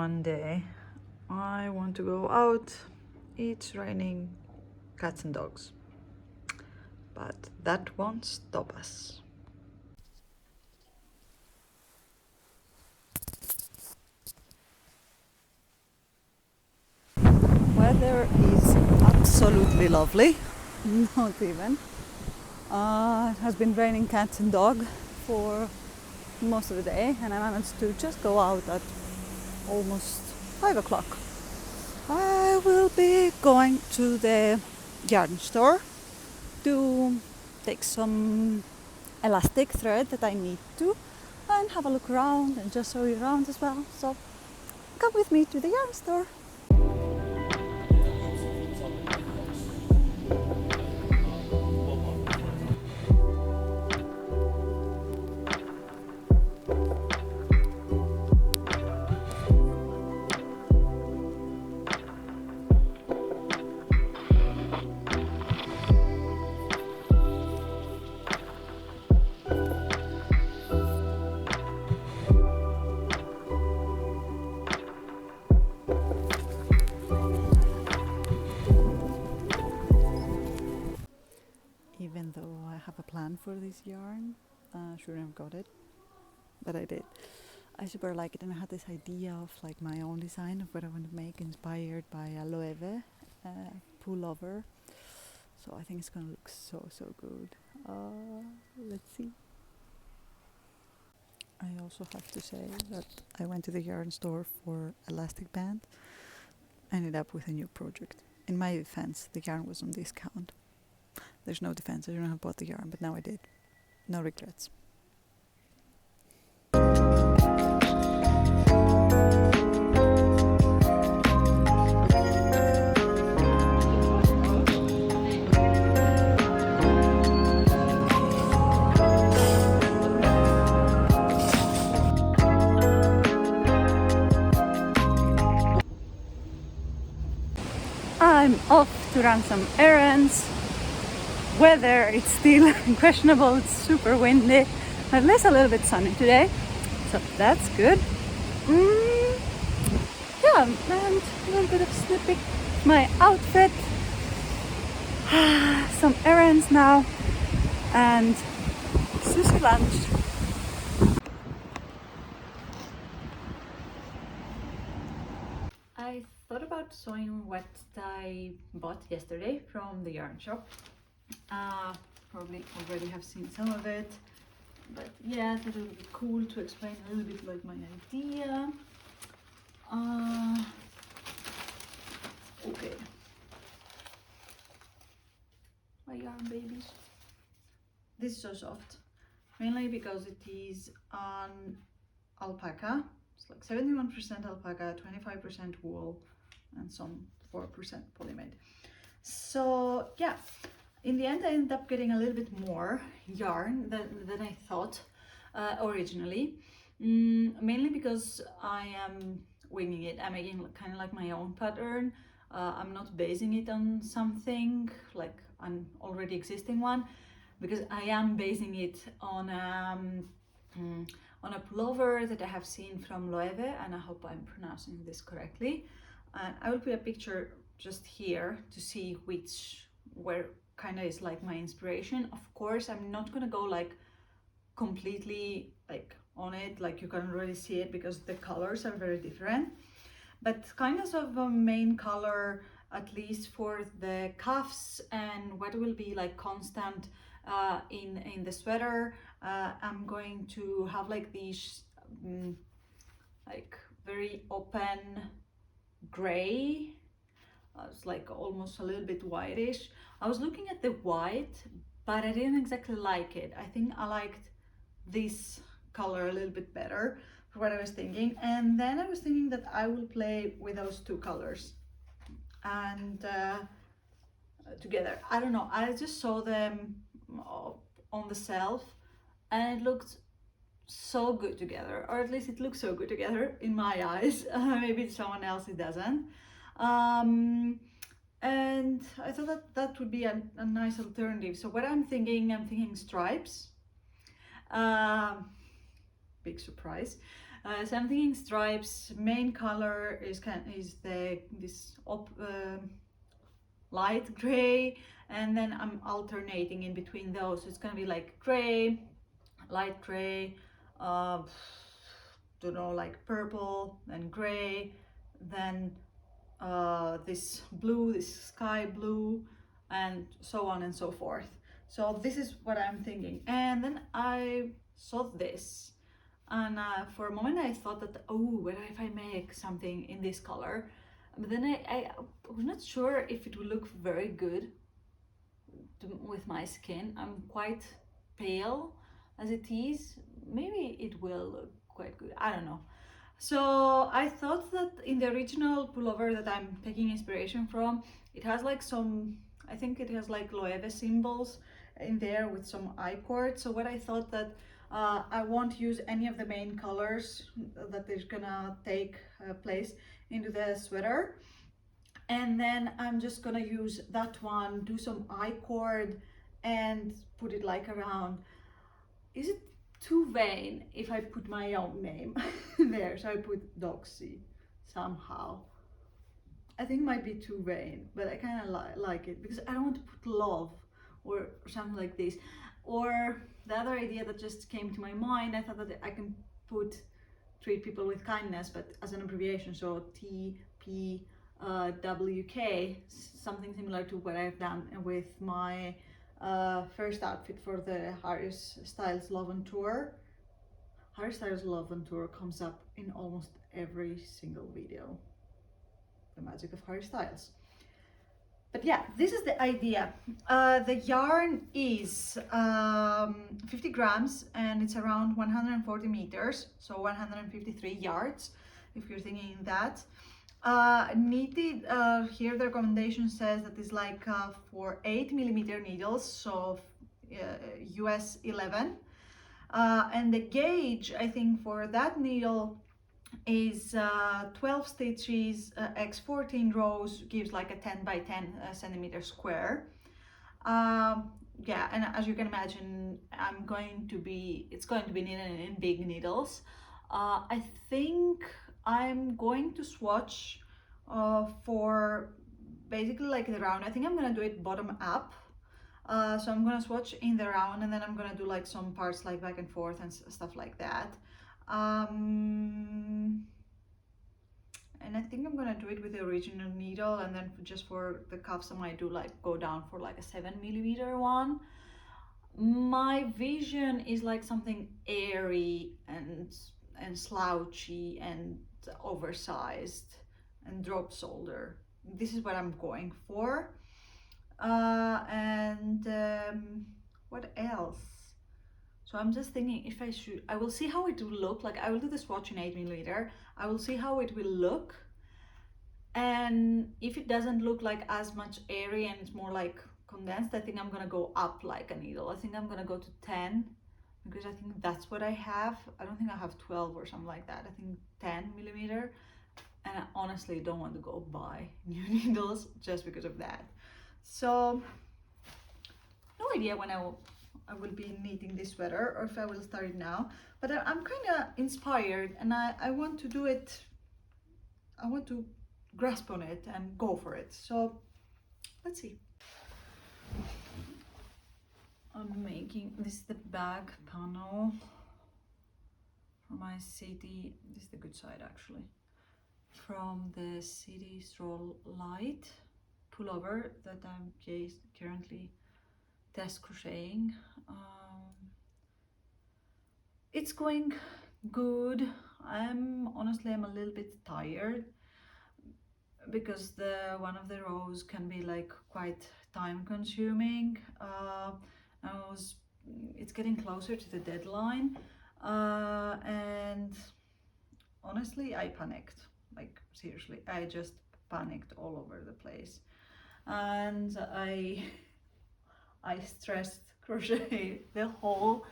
one day I want to go out. It's raining cats and dogs, but that won't stop us. Weather is absolutely lovely. Not even. It has been raining cats and dog for most of the day, and I managed to just go out at almost 5 o'clock. I will be going to the yarn store to take some elastic thread that I need to and have a look around and just show you around as well. So come with me to the yarn store. Even though I have a plan for this yarn, shouldn't have got it, but I did. I super like it, and I had this idea of like my own design of what I want to make, inspired by a Loewe pullover. So I think it's gonna look so good. Let's see. I also have to say that I went to the yarn store for elastic band. I ended up with a new project. In my defense, the yarn was on discount. There's no defense, I don't have bought the yarn, but now I did. No regrets. I'm off to run some errands. Weather, it's still questionable, it's super windy, at least a little bit sunny today, so that's good. Yeah, and a little bit of snipping my outfit, some errands now, and sushi lunch. I thought about sewing what I bought yesterday from the yarn shop. Probably already have seen some of it, but yeah, I thought it would be cool to explain a little bit like my idea. Okay, my yarn babies. This is so soft, mainly because it is on alpaca. It's like 71% alpaca, 25% wool, and some 4% polymade. So yeah. In the end, I ended up getting a little bit more yarn than I thought originally, mainly because I am winging it. I'm making kind of like my own pattern. I'm not basing it on something like an already existing one, because I am basing it on a pullover that I have seen from Loewe, and I hope I'm pronouncing this correctly. I will put a picture just here to see where kind of is like my inspiration. Of course, I'm not gonna go like completely like on it, like you can already see it, because the colors are very different, but kind of a main color, at least for the cuffs, and what will be like constant in the sweater. I'm going to have like these like very open gray. It's like almost a little bit whitish. I was looking at the white, but I didn't exactly like it. I think I liked this color a little bit better for what I was thinking. And then I was thinking that I will play with those two colors and together. I don't know, I just saw them on the shelf and it looked so good together, or at least it looks so good together in my eyes. Maybe someone else it doesn't. And I thought that would be a nice alternative. So what I'm thinking stripes. Big surprise. So I'm thinking stripes. Main color is light gray, and then I'm alternating in between those. So it's gonna be like gray, light gray, don't know, like purple, then gray, then this blue, this sky blue, and so on and so forth. So this is what I'm thinking. And then I saw this, and for a moment I thought that, oh, what if I make something in this color? But then I was not sure if it would look very good with my skin. I'm quite pale as it is. Maybe it will look quite good, I don't know. So I thought that in the original pullover that I'm taking inspiration from, it has like some, I think it has like Loewe symbols in there with some I-cord. So what I thought that I won't use any of the main colors that is gonna take place into the sweater. And then I'm just gonna use that one, do some I-cord and put it like around. Is it too vain if I put my own name there? So I put Doxy somehow. I think it might be too vain, but I kind of like it because I don't want to put love or something like this. Or the other idea that just came to my mind, I thought that I can put treat people with kindness, but as an abbreviation, so TPWK, something similar to what I've done with my first outfit for the Harry Styles Love on Tour. Harry Styles Love on Tour comes up in almost every single video. The magic of Harry Styles. But yeah, this is the idea. The yarn is 50 grams and it's around 140 meters, so 153 yards, if you're thinking that. Knitted, here the recommendation says that it's like for 8mm needles, so US 11. And the gauge, I think, for that needle is 12 stitches, x 14 rows, gives like a 10 by 10 centimeter square. Yeah, and as you can imagine, it's going to be knitted in big needles. I think I'm going to swatch for basically like the round. I think I'm gonna do it bottom up. So I'm gonna swatch in the round, and then I'm gonna do like some parts like back and forth and stuff like that. And I think I'm gonna do it with the original needle, and then just for the cuffs I might do like go down for like a 7mm one. My vision is like something airy and slouchy and oversized and drop shoulder. This is what I'm going for. What else? So I'm just thinking if I will see how it will look. Like I will do the swatch in 8mm. I will see how it will look. And if it doesn't look like as much airy and it's more like condensed, I think I'm gonna go up like a needle. I think I'm gonna go to 10 because I think that's what I have. I don't think I have 12 or something like that. I think 10mm. And I honestly don't want to go buy new needles just because of that. So no idea when I will be knitting this sweater or if I will start it now, but I'm kind of inspired and I want to do it. I want to grasp on it and go for it. So let's see. I'm making this, the back panel for my city. This is the good side actually. From the City Stroll Light pullover that I'm currently test crocheting. It's going good. I'm a little bit tired because one of the rows can be like quite time consuming. It's getting closer to the deadline, and honestly I panicked. Like seriously, I just panicked all over the place, and I stressed crochet the whole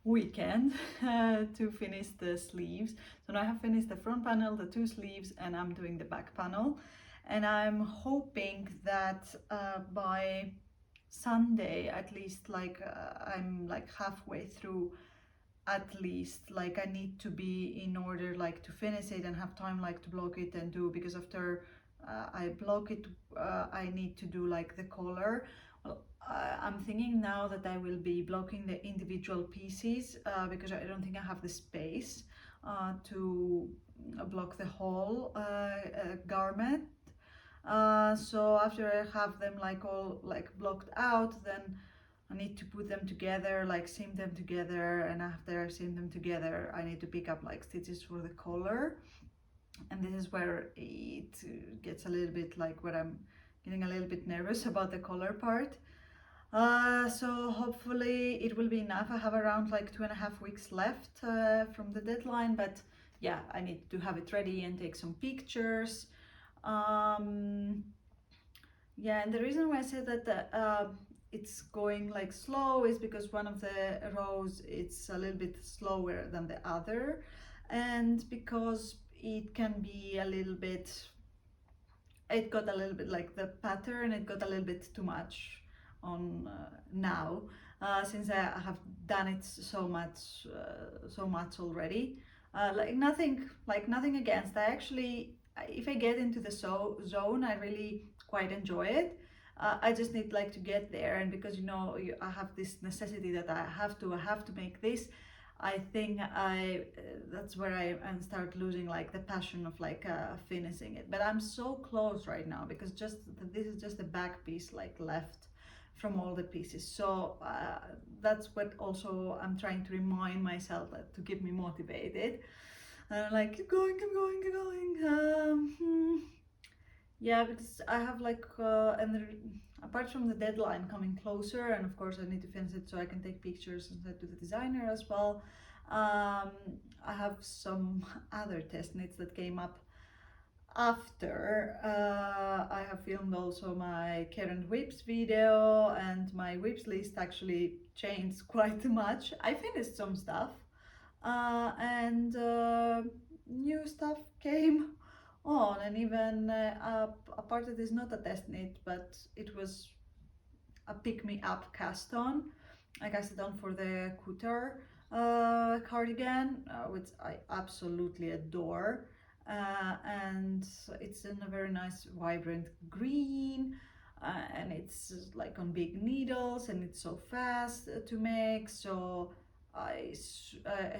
weekend to finish the sleeves. So now I have finished the front panel, the 2 sleeves, and I'm doing the back panel. And I'm hoping that by Sunday, at least, like I'm like halfway through, at least. Like I need to be in order like to finish it and have time like to block it and do, because after I block it, I need to do like the color. Well, I'm thinking now that I will be blocking the individual pieces because I don't think I have the space to block the whole garment. So after I have them like all like blocked out, then I need to put them together, like seam them together, and after I seam them together, I need to pick up like stitches for the collar. And this is where it gets a little bit like where I'm getting a little bit nervous about the collar part. So hopefully it will be enough. I have around like 2.5 weeks left from the deadline, but yeah, I need to have it ready and take some pictures. Yeah, and the reason why I said that it's going like slow is because one of the rows it's a little bit slower than the other, and because it can be a little bit, it got a little bit like the pattern, it got a little bit too much on now since I have done it so much already. Like nothing against. I actually, if I get into the zone, I really quite enjoy it. I just need like to get there, and because I have this necessity that I have to make this. I think that's where I start losing like the passion of like finishing it. But I'm so close right now because this is just the back piece like left from all the pieces. So that's what also I'm trying to remind myself that to keep me motivated. And I'm like, keep going, keep going, keep going. Yeah, because I have like apart from the deadline coming closer, and of course I need to finish it so I can take pictures and send to the designer as well. I have some other test knits that came up after. I have filmed also my current whips video, and my whips list actually changed quite much. I finished some stuff, and new stuff came on, and even a part that is not a test knit, but it was a pick me up cast on. I cast it on for the Kutar cardigan, which I absolutely adore. And it's in a very nice vibrant green, and it's like on big needles, and it's so fast to make. So I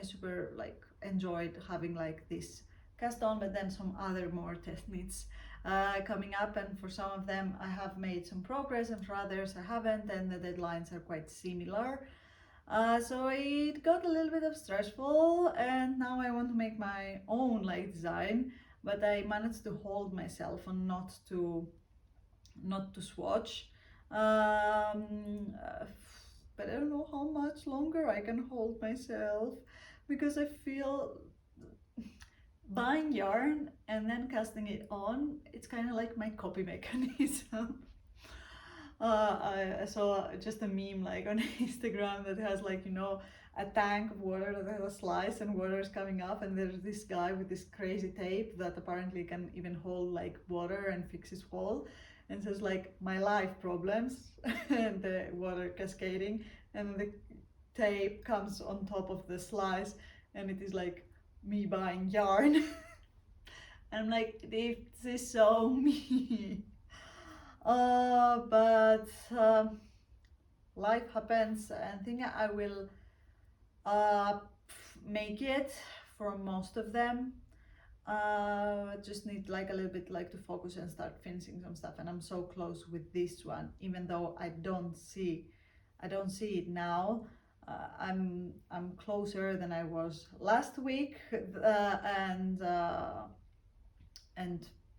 super like enjoyed having like this cast on, but then some other more test knits coming up, and for some of them I have made some progress and for others I haven't, and the deadlines are quite similar. So it got a little bit of stressful, and now I want to make my own like design, but I managed to hold myself and not to swatch. But I don't know how much longer I can hold myself, because I feel buying yarn and then casting it on, it's kind of like my copy mechanism. I saw just a meme like on Instagram that has like a tank of water that has a slice and water is coming up, and there's this guy with this crazy tape that apparently can even hold like water and fix his hole, and says like my life problems and the water cascading, and the tape comes on top of the slice, and it is like me buying yarn. And I'm like, this is so me. But life happens, and I think I will make it for most of them. Just need like a little bit like to focus and start finishing some stuff, and I'm so close with this one, even though I don't see it now. I'm closer than I was last week, and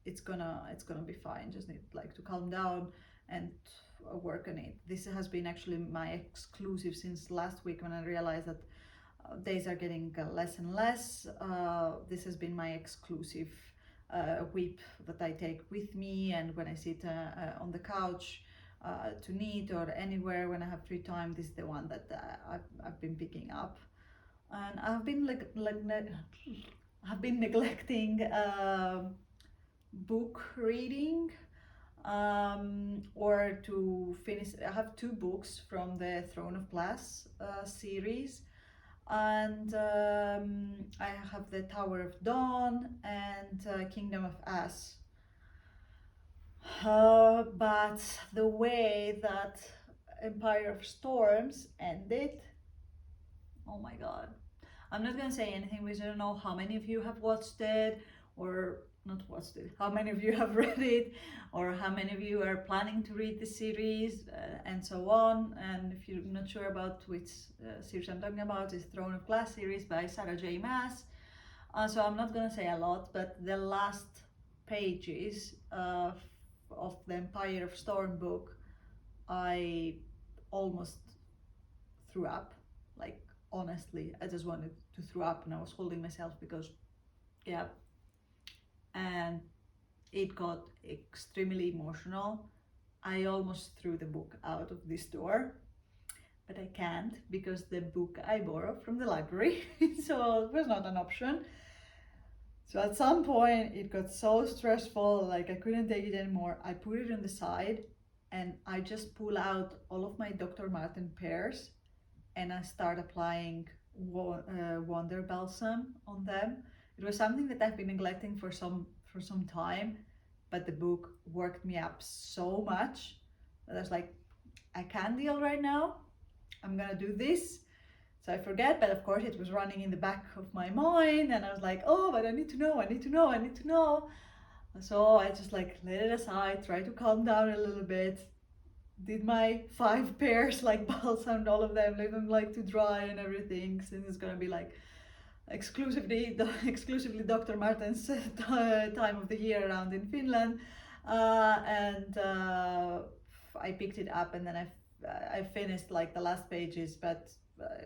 it's gonna be fine. Just need like to calm down and work on it. This has been actually my exclusive since last week, when I realized that days are getting less and less. This has been my exclusive whip that I take with me, and when I sit on the couch to knit, or anywhere when I have free time, this is the one that I've been picking up. And I've been I've been neglecting book reading, or to finish. I have 2 books from the Throne of Glass series, And I have the Tower of Dawn and Kingdom of Ass. But the way that Empire of Storms ended, oh my god. I'm not gonna say anything because I don't know how many of you have watched it or not watched it, how many of you have read it, or how many of you are planning to read the series, and so on. And if you're not sure about which series I'm talking about, it's Throne of Glass series by Sarah J. Maas. So I'm not gonna say a lot, but the last pages of the Empire of Storm book, I almost threw up. Like, honestly, I just wanted to throw up and I was holding myself because, yeah. And it got extremely emotional. I almost threw the book out of this door, but I can't because the book I borrowed from the library, so it was not an option. So at some point it got so stressful, like I couldn't take it anymore. I put it on the side and I just pull out all of my Dr. Martin pears and I start applying Wonder Balsam on them. It was something that I've been neglecting for some time, but the book worked me up so much that I was like, I can't deal right now. I'm gonna do this. So I forget, but of course it was running in the back of my mind, and I was like, oh, but I need to know, I need to know, I need to know. So I just like let it aside, try to calm down a little bit, did my 5 pears, like balsamed all of them, leave them like to dry and everything, since it's gonna be like exclusively Dr. Martin's time of the year around in Finland. And I picked it up and then I finished like the last pages, but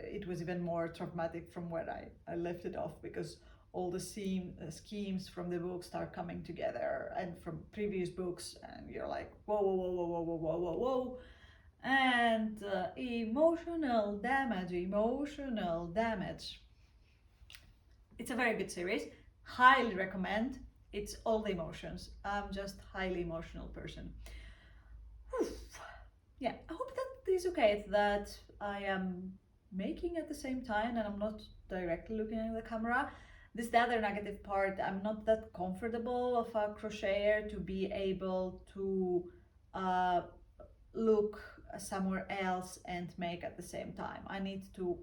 it was even more traumatic from where I left it off, because all the schemes from the book start coming together and from previous books, and you're like, whoa, whoa, whoa, whoa, whoa, whoa, whoa, whoa. And emotional damage, emotional damage. It's a very good series. Highly recommend. It's all the emotions. I'm just highly emotional person. Whew. Yeah, I hope that is okay that I am making at the same time and I'm not directly looking at the camera. This is the other negative part. I'm not that comfortable of a crocheter to be able to uh, look somewhere else and make at the same time. I need to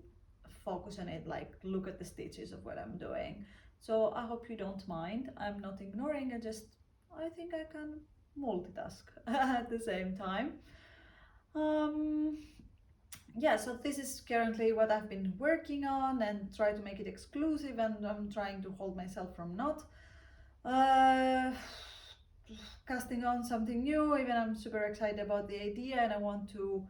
focus on it, like look at the stitches of what I'm doing. So I hope you don't mind. I'm not ignoring, I think I can multitask at the same time. Um, yeah, so this is currently what I've been working on and try to make it exclusive, and I'm trying to hold myself from not uh, casting on something new, even I'm super excited about the idea and I want to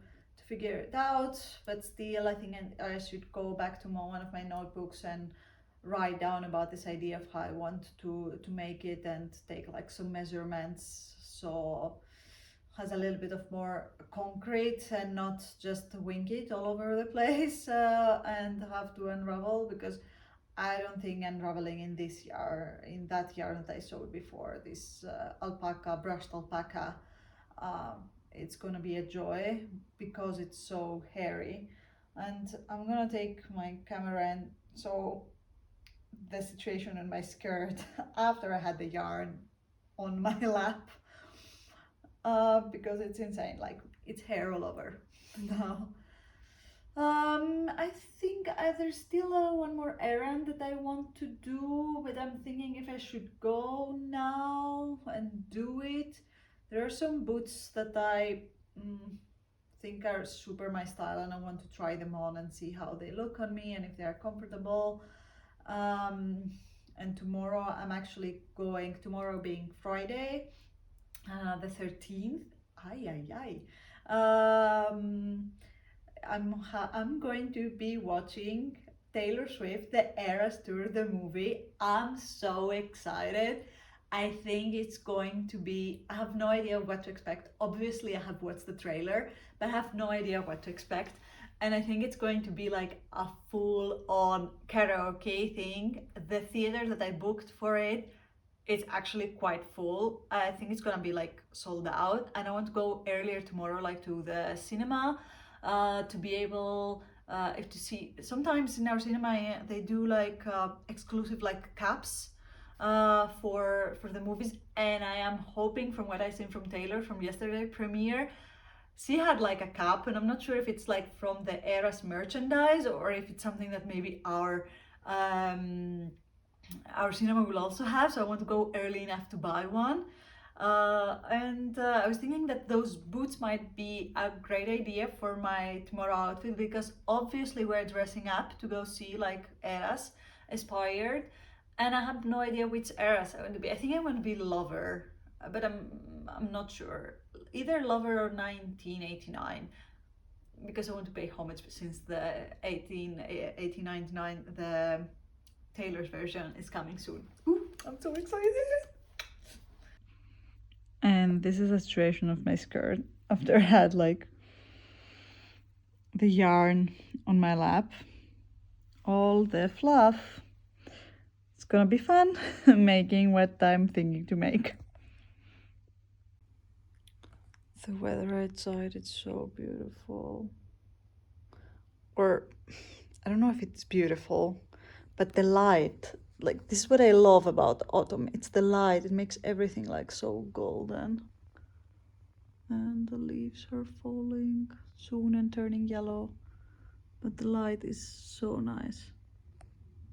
figure it out, but still I think I should go back to one of my notebooks and write down about this idea of how I want to make it and take like some measurements, so has a little bit of more concrete and not just wing it all over the place and have to unravel, because I don't think unraveling in this yarn, in that yarn that I showed before, this alpaca, brushed alpaca, it's gonna be a joy because it's so hairy. And I'm gonna take my camera and show the situation on my skirt after I had the yarn on my lap, because it's insane, like it's hair all over now. I think there's still one more errand that I want to do, but I'm thinking if I should go now and do it. There are some boots that I think are super my style, and I want to try them on and see how they look on me and if they are comfortable. And tomorrow I'm actually going, tomorrow being Friday, the 13th. Ay, ay, ay. I'm going to be watching Taylor Swift, the Eras Tour, the movie. I'm so excited. I think it's going to be, I have no idea what to expect. Obviously, I have watched the trailer, but I have no idea what to expect. And I think it's going to be like a full-on karaoke thing. The theater that I booked for it's actually quite full. I think it's gonna be like sold out, and I want to go earlier tomorrow, like to the cinema, to be able if to see, sometimes in our cinema they do like exclusive like caps for the movies, and I am hoping, from what I've seen from Taylor from yesterday premiere, she had like a cap, and I'm not sure if it's like from the Eras merchandise or if it's something that maybe our cinema will also have. So I want to go early enough to buy one. And I was thinking that those boots might be a great idea for my tomorrow outfit, because obviously we're dressing up to go see like eras aspired, and I have no idea which eras I want to be. I think I want to be Lover, but I'm not sure. Either Lover or 1989, because I want to pay homage, since the 1899, the Taylor's version, is coming soon. Ooh, I'm so excited! And this is a situation of my skirt after I had like the yarn on my lap, all the fluff. It's gonna be fun making what I'm thinking to make. The weather outside, it's so beautiful. Or I don't know if it's beautiful, but the light, like this is what I love about autumn. It's the light. It makes everything like so golden. And the leaves are falling soon and turning yellow, but the light is so nice.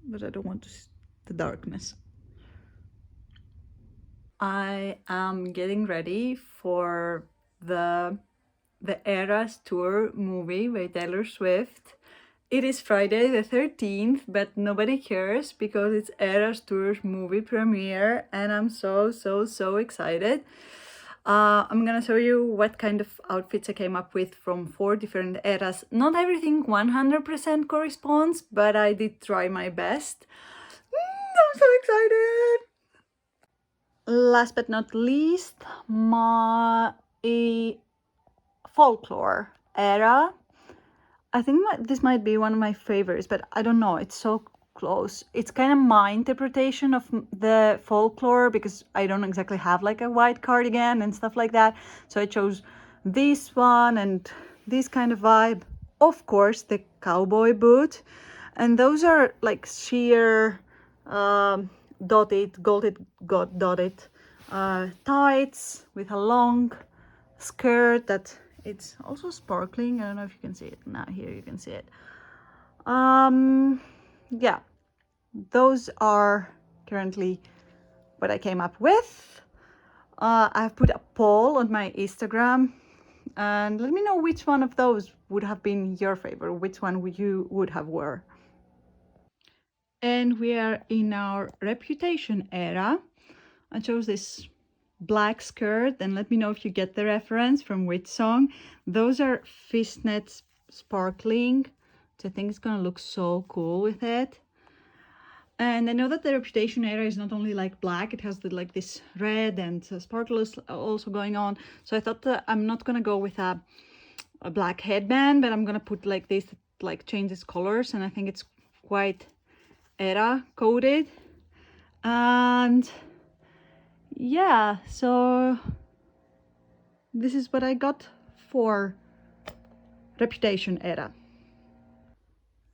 But I don't want to see the darkness. I am getting ready for the Eras Tour movie by Taylor Swift. It is Friday the 13th, but nobody cares because it's Eras Tour's movie premiere, and I'm so excited. I'm gonna show you what kind of outfits I came up with from 4 different eras. Not everything 100% corresponds, but I did try my best. I'm so excited! Last but not least, my folklore era. I think this might be one of my favorites, but I don't know. It's so close. It's kind of my interpretation of the folklore, because I don't exactly have like a white cardigan and stuff like that. So I chose this one and this kind of vibe. Of course, the cowboy boot. And those are like sheer dotted tights with a long skirt that it's also sparkling. I don't know if you can see it now. Here you can see it. Yeah, those are currently what I came up with. I've put a poll on my Instagram, and let me know which one of those would have been your favorite, which one you would have wore. And we are in our Reputation era. I chose this black skirt, and let me know if you get the reference from which song. Those are fishnets sparkling, which I think is gonna look so cool with it. And I know that the Reputation era is not only like black, it has like this red and sparkles also going on. So I thought that I'm not gonna go with a black headband, but I'm gonna put like this, like changes colors, and I think it's quite era coded. And yeah, so this is what I got for Reputation era.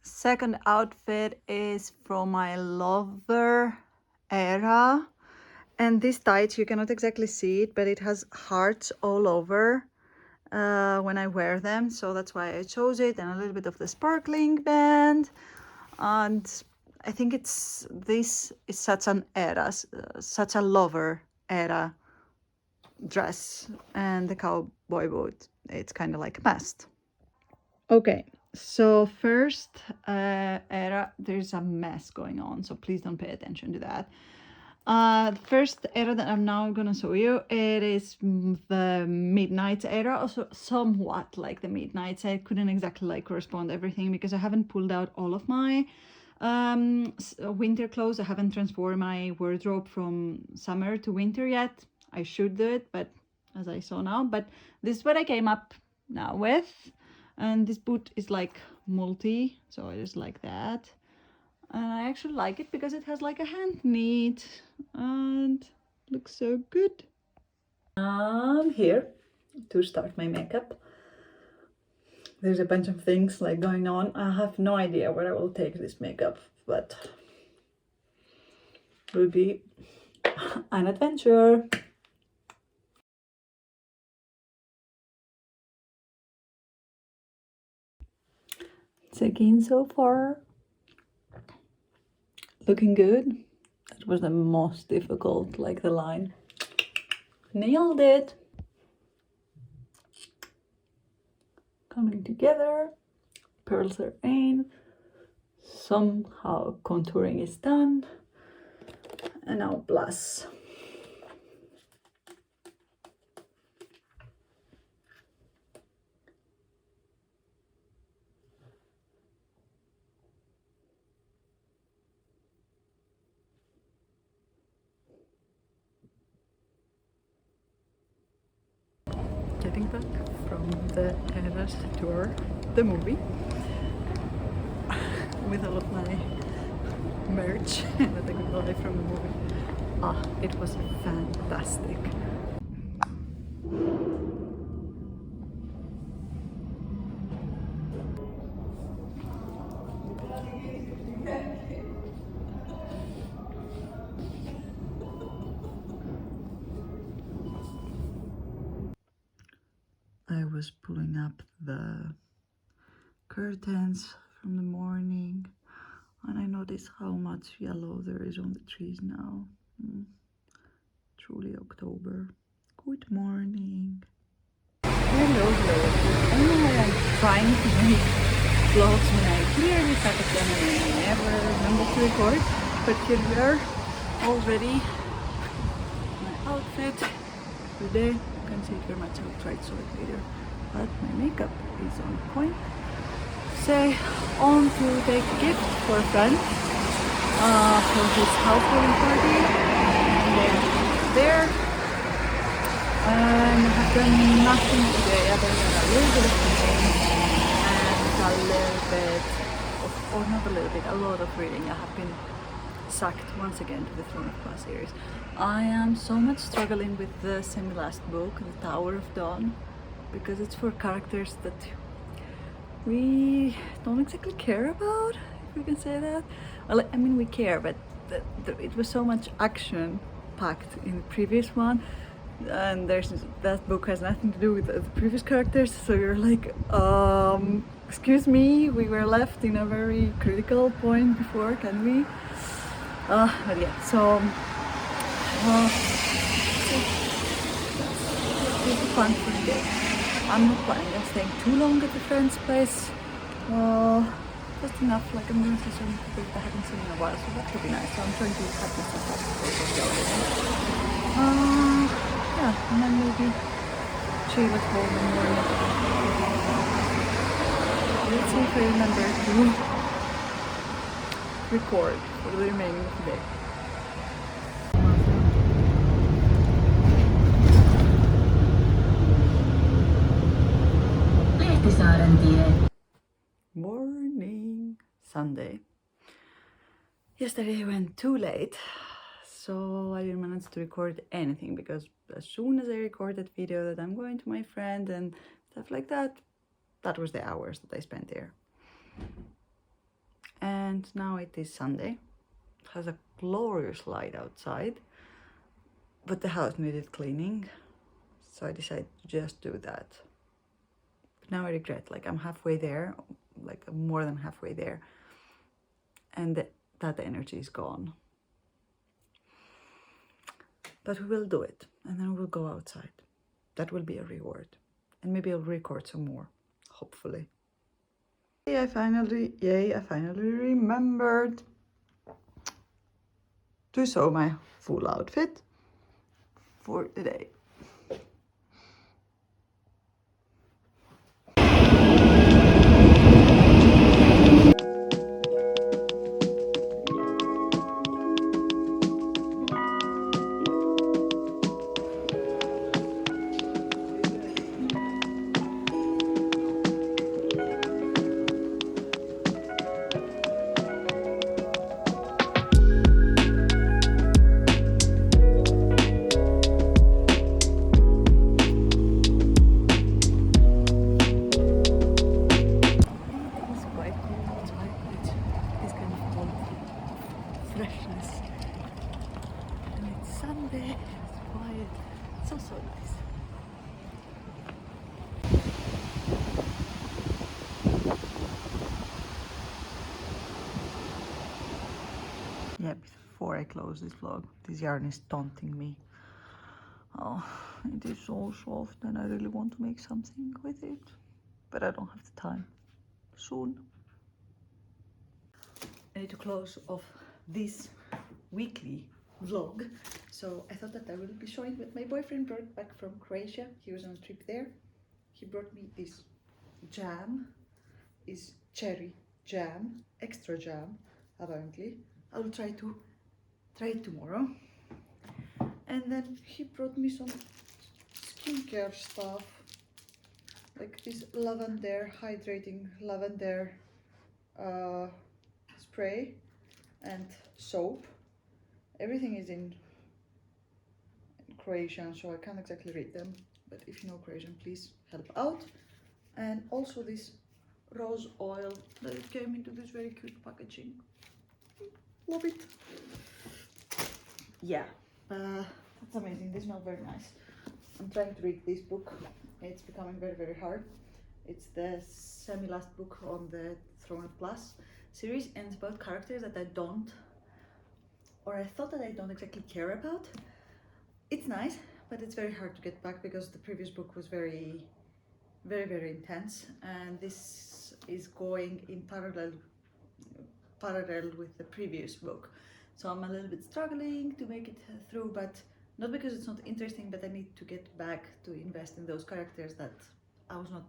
Second outfit is from my Lover era, and these tights, you cannot exactly see it, but it has hearts all over when I wear them, so that's why I chose it. And a little bit of the sparkling band, and I think this is such an era, such a Lover era dress. And the cowboy boot, it's kind of like a must. Okay, so first era, there's a mess going on, so please don't pay attention to that. The first era that I'm now gonna show you, it is the Midnight era, also somewhat like the Midnights. I couldn't exactly like correspond everything because I haven't pulled out all of my winter clothes. I haven't transformed my wardrobe from summer to winter yet. I should do it, but as I saw now, but this is what I came up now with. And this boot is like multi, so I just like that. And I actually like it because it has like a hand knit and looks so good. I'm here to start my makeup. There's a bunch of things like going on. I have no idea where I will take this makeup, but it will be an adventure. Check-in so far. Looking good. That was the most difficult, like the line. Nailed it. Coming together. Pearls are in. Somehow contouring is done. And now blush. Getting back from the Eras tour, the movie, with all of my merch that I could buy from the movie. It was fantastic. I was pulling up the curtains from the morning and I noticed how much yellow there is on the trees now. Truly October. Good morning. Hello, hello. I know I'm trying to make vlogs when I clearly started them and I never remember to record, but here we are already. My outfit today. You can see it very much. I'll try to show it later. But my makeup is on point. Say on to take a gift for a friend for his housewarming party. And then there. And I have done nothing today other than a little bit of cleaning and a little bit of, or not a little bit, a lot of reading. I have been sucked once again to the Throne of Glass series. I am so much struggling with the semi-last book, The Tower of Dawn, because it's for characters that we don't exactly care about, if we can say that. Well, I mean, we care, but it was so much action packed in the previous one, and that book has nothing to do with the previous characters, so you're like, excuse me, we were left in a very critical point before, can we? But yeah, so it's fun for the day. I'm not planning on staying too long at the friend's place. Just enough, like I'm going to see some people that I haven't seen in a while, so that could be nice. So I'm trying to cut myself up for social yeah, and then maybe chill at home in the morning. Let's see if I remember to record for the remaining of the day. Morning, Sunday. Yesterday I went too late, so I didn't manage to record anything because as soon as I recorded video that I'm going to my friend and stuff like that, that was the hours that I spent there. And now it is Sunday. It has a glorious light outside, but the house needed cleaning, so I decided to just do that. But now I regret, like I'm halfway there, like more than halfway there, and that energy is gone. But we will do it, and then we'll go outside. That will be a reward, and maybe I'll record some more, hopefully. I finally remembered to sew my full outfit for today. before I close this vlog. This yarn is taunting me. Oh, it is so soft and I really want to make something with it, but I don't have the time. Soon. I need to close off this weekly vlog, so I thought that I will be showing what my boyfriend brought back from Croatia. He was on a trip there. He brought me this jam, is cherry jam, extra jam apparently. I will try it tomorrow. And then he brought me some skincare stuff, like this lavender, hydrating lavender spray and soap. Everything is in Croatian, so I can't exactly read them, but if you know Croatian, please help out. And also this rose oil that it came into this very cute packaging. Love it. Yeah, that's amazing. They smell very nice. I'm trying to read this book. It's becoming very, very hard. It's the semi-last book on the Throne of Glass series, and it's about characters that I don't, or I thought that I don't exactly care about. It's nice, but it's very hard to get back because the previous book was very, very intense, and this is going in parallel with the previous book. So I'm a little bit struggling to make it through, but not because it's not interesting, but I need to get back to invest in those characters that I was not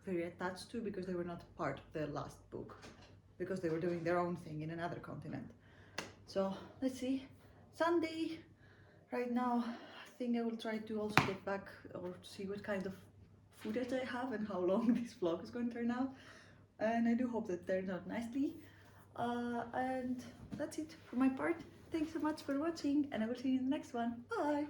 very attached to because they were not part of the last book, because they were doing their own thing in another continent. So let's see. Sunday right now. I think I will try to also get back or see what kind of footage I have and how long this vlog is going to turn out. And I do hope that it turns out nicely. And that's it for my part. Thanks so much for watching, and I will see you in the next one. Bye!